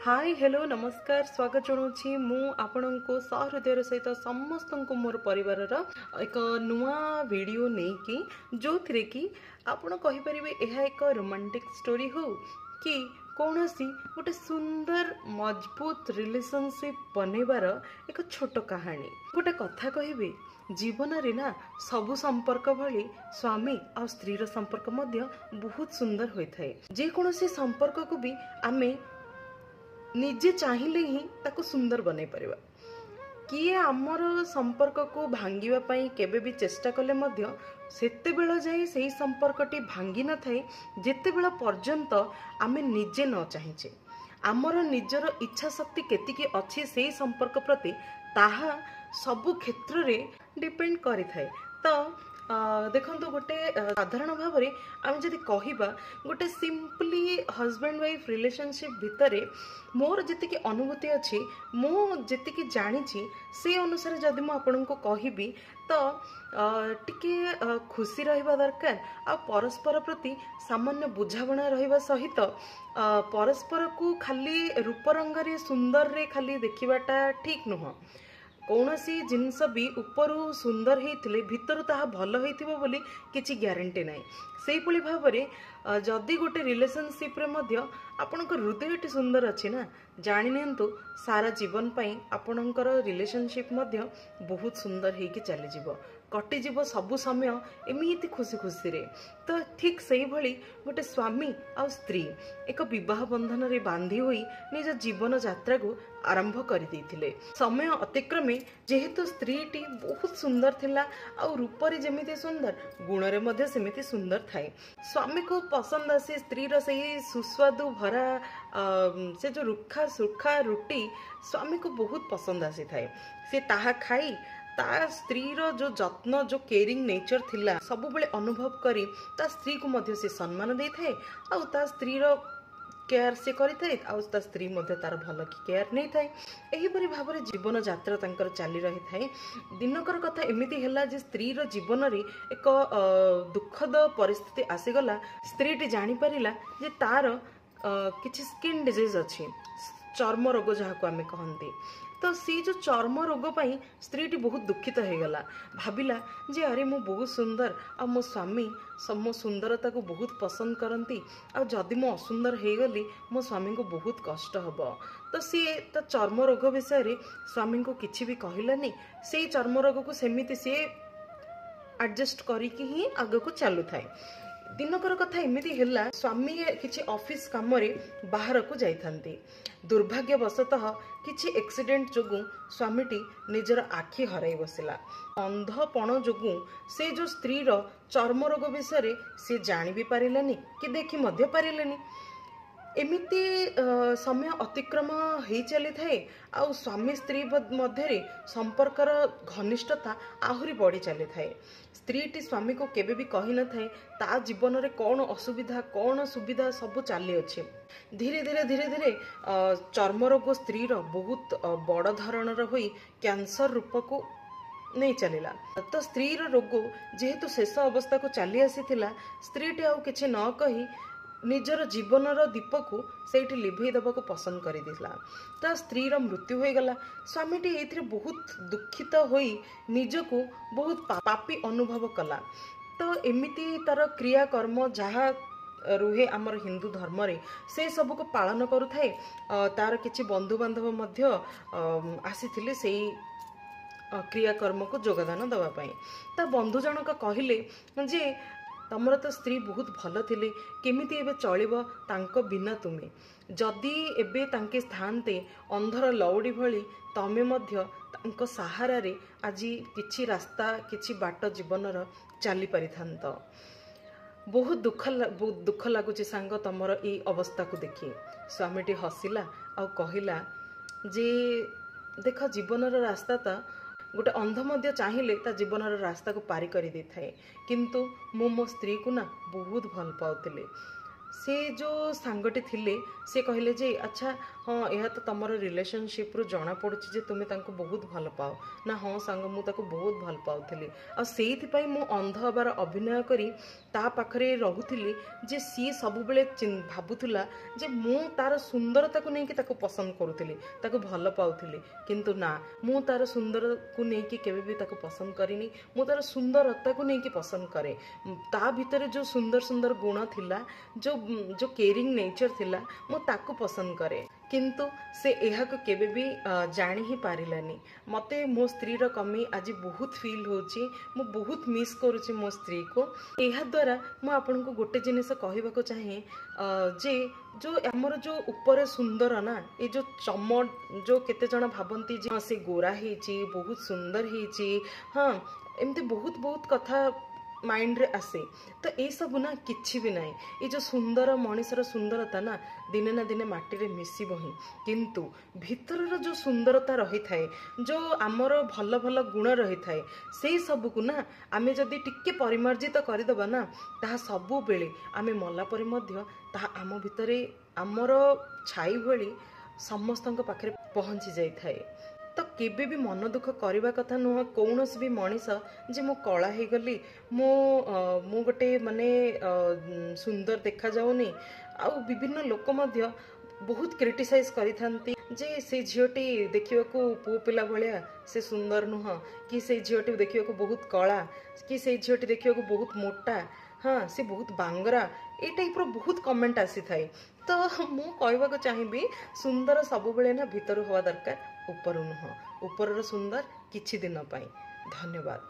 Hi hello नमस्कार स्वागत जनाऊँगी मु आपण को सहृदय सहित समस्त को मोर परिवार एक नुआ वीडियो नहीं कि जो थी कि आपण कहीपर यह एक रोमांटिक स्टोरी हो कि कौन सी गोटे सुंदर मजबूत रिलेशनशिप बनैबार एक छोट कहानी गोटे कथा कहबे जीवन रे ना सबु संपर्क भली स्वामी और स्त्री रो संपर्क मध्य बहुत सुंदर होता है। जे कौन सी संपर्क को भी आमे निजे चाहिए ही ताको सुंदर बनई परिबा किए आमर संपर्क को भांगिबा पई केबे भी चेष्टा कले मध्य सेते बेला जाई सही संपर्कटी भांगी न थाए जेते बेला पर्यंत आमे निजे न चाहिए आमर निजर इच्छा शक्ति केतिकी अच्छी से संपर्क प्रति ताहा सबु क्षेत्र रे डिपेंड करि थाए। तो देखो गोटे साधारण भाव में आम जदि कहवा गोटे सिंपली हजबैंड वाइफ रिलेशनशिप भितर मोर जी अनुभूति अच्छी मुझे जानी से अनुसार जदि मुझे कहबी तो टिके खुशी रहिबा दरकार आ परस्पर प्रति सामान्य बुझावना रहिबा सहित परस्पर को खाली रूप रंग सुंदर रे खाली देखिबाटा ठीक नुह कौनसी जिनस भी उपरु सुंदर होते भितर ताहा भल होइथिबो बोली किछि ग्यारंटी नाई से भाव में जदि गोटे रिलेशनशिप रे मध्य आपणकर हृदयटी सुंदर अच्छी ना जानी नियंतु सारा जीवन पाई आपणकर रिलेशनशिप मध्य बहुत सुंदर होइकी चली जिवो कटिजीव सबु समय एमती खुशी खुशी रे। तो ठीक से भली गोटे स्वामी और स्त्री एक विवाह बंधन रे बांधी हुई निज जीवन यात्रा को आरंभ कर देथिले। समय अतिक्रमे जेहेतु स्त्रीटी बहुत सुंदर थिला और रूपरे जेमिति सुंदर गुणरे मध्य सेमिति सुंदर थाए। स्वामी को पसंद आसे स्त्री रो सही सुस्वादु भरा से जो रुखा सुखा रुटी स्वामी को बहुत पसंद आसी थाए। से ताहा खाई ता स्त्री रो जो जत्न जो केयरिंग नेचर थिला सब बेले अनुभव करी ता स्त्री को मध्य से सम्मान दे थाए आ ता स्त्री रो केयर से करि थाए आ ता स्त्री मध्य तार भल की केयर नहीं थाए। एही परि भाव रे जीवन यात्रा तांकर चाली रही थाए। दिनकर कथा एमिति हैला जे स्त्री रो जीवन रे एक दुखद परिस्थिति आसीगला। स्त्रीटी जानी परिला जे तार किछि स्किन डिजीज अछि चर्म रोग जहाको आमे कहंती। तो सी जो चर्म रोग पाई स्त्रीटी बहुत दुखित हो गला भाविला जे अरे मु बहुत सुंदर आ मो स्वामी मो सुंदरता को बहुत पसंद करती आ जदि मो असुंदर हो गली मो स्वामी को बहुत कष्ट हब। तो सी तो चर्म रोग विषय रे स्वामी को किछि भी कहलानी से चर्म रोग को सेमिति सी एडजस्ट करिकी ही आगे को चलू थाए। दिनकर कथा एमिति हैला स्वामी किछि ऑफिस काम रे बाहर को जाइथांती दुर्भाग्यवशतः किछि एक्सीडेंट जोगु स्वामीटी निजर आखि हराई बसिला। अंधपण जोगु से जो स्त्री रो चर्म रोग विषय से जानी भी पारिलानी कि देखि मध्य पारिलानी। एमिति समय अतिक्रम हो चली थाए आ स्वामी स्त्री मध्य संपर्कर घनिष्ठता आहुरी बढ़ी चली थाए। स्त्रीटी स्वामी को केबे भी कही न थाए ता जीवन रे कौन असुविधा कौन सुविधा सब चली अच्छे। धीरे धीरे धीरे धीरे चर्म रोग स्त्री रो बहुत बड़ धरणर होई कैंसर रूप को नहीं चलिला। तो स्त्री रो रोग जेहेतु शेष अवस्था को चली आसीथिला स्त्रीटी आउ किछि न कही निजर जीवनर दीप को सेठी लिभेई देबा को पसंद कर दिला। ता स्त्री रो मृत्यु हो गला। स्वामीटी एथिरे बहुत दुखित होई निजको बहुत पापी अनुभव कला। तो एमिति तार क्रिया कर्म जहा रुहे आमर हिंदू धर्म रे से सब को पालन करुथाए। तार किछि बंधु बांधव मध्य आसीथिले सेई क्रियाकर्म को योगदान दवा पाई। ता बंधु जनक कहिले जे तमर तो स्त्री बहुत भल थिले केमिति एबे चलिबो तांको बिना तुमे जदि एबे तांके स्थानते अंधर लौड़ी भली तमे मध्य तांको सहारा रे आजी किछि रास्ता किछि बाट जीवनर चली परिथांत। बहुत दुख लगुच सांग तमर ए अवस्था को देखी। स्वामीटी हसिला आ कहिला जे देख जीवनर रास्ता ता गोटे अंध मध्य चाहिए ता जीवनर रास्ता को पारी कर दे थाए किंतु मो स्त्री को ना बहुत भल पाउतिले से जो सांगटे थिले से कहले जे अच्छा हाँ यह तो तुम रिलेशनशिप रु जना पड़ुछि जे तुमे तांको बहुत भल पाओ ना हाँ सांग मु ताको बहुत भल पाउथिली आ सेइथि पई मु अंध हबार अभिनय करी ता पाखरे रहुथिली जे सी सब बेले भाबुथुला जे मु तार सुंदरता को नेकी ताको पसंद करूथिली ताको भल पाउथिली किंतु ना मु तार सुंदर को नेकी केबे भी ताको पसंद करिनी मु तार सुंदरता को नेकी पसंद करे ता भितर जो सुंदर सुंदर गुण थिला जो जो केयरिंग नेचर थिला मु ताको पसंद करे किंतु से यह को केबे भी जानी ही पारिलानी मते मो स्त्री रो कमी आज बहुत फील होची मु बहुत मिस करूची मो स्त्री को एहा द्वारा मु आपन को गोटे जिनिस कहबा को चाहे जे जो हमर जो ऊपर सुंदर ना ये जो चमड़ जो केते जण भाबंती जे से गोरा हेची बहुत सुंदर हेची हाँ एमती बहुत बहुत कथा माइंड रे आसे तो ये सब ना किछि भी नाही ये जो सुंदर मनीषर सुंदरता ना दिने ना दिने माटी रे मिसिबो ही किंतु भीतर जो सुंदरता रही थाए जो आमर भल भल गुण रही थाए से सब को ना आमे जदी टिके परिमार्जित करदेबा ना ताहा सबु बेले आमे मला परे मध्य ताहा आम भितरे आमर छाई भली समस्तक पाखरे पहुंची जाई थाए तो केबे भी मन दुख करवा कथा नुह कौन भी मनीष जे मु कला हो गली मु गोटे माने सुंदर देखा जाऊनी आ विभिन्न लोक मध्य बहुत क्रिटिसाइज करिथांती जे से झीटी देखिया को पु पिला भलिया से सुंदर नुह कि से झीटी देखिया को बहुत कला कि से झीटी देखिया को बहुत मोटा हाँ से बहुत बांगरा ए टाइप रो बहुत कमेंट आसी थाए तो मु कहबा को चाहिबी सुंदर सब बेले ना भीतर हुआ दरकार ऊपर नुह ऊपर सुंदर किछि दिन पाई धन्यवाद।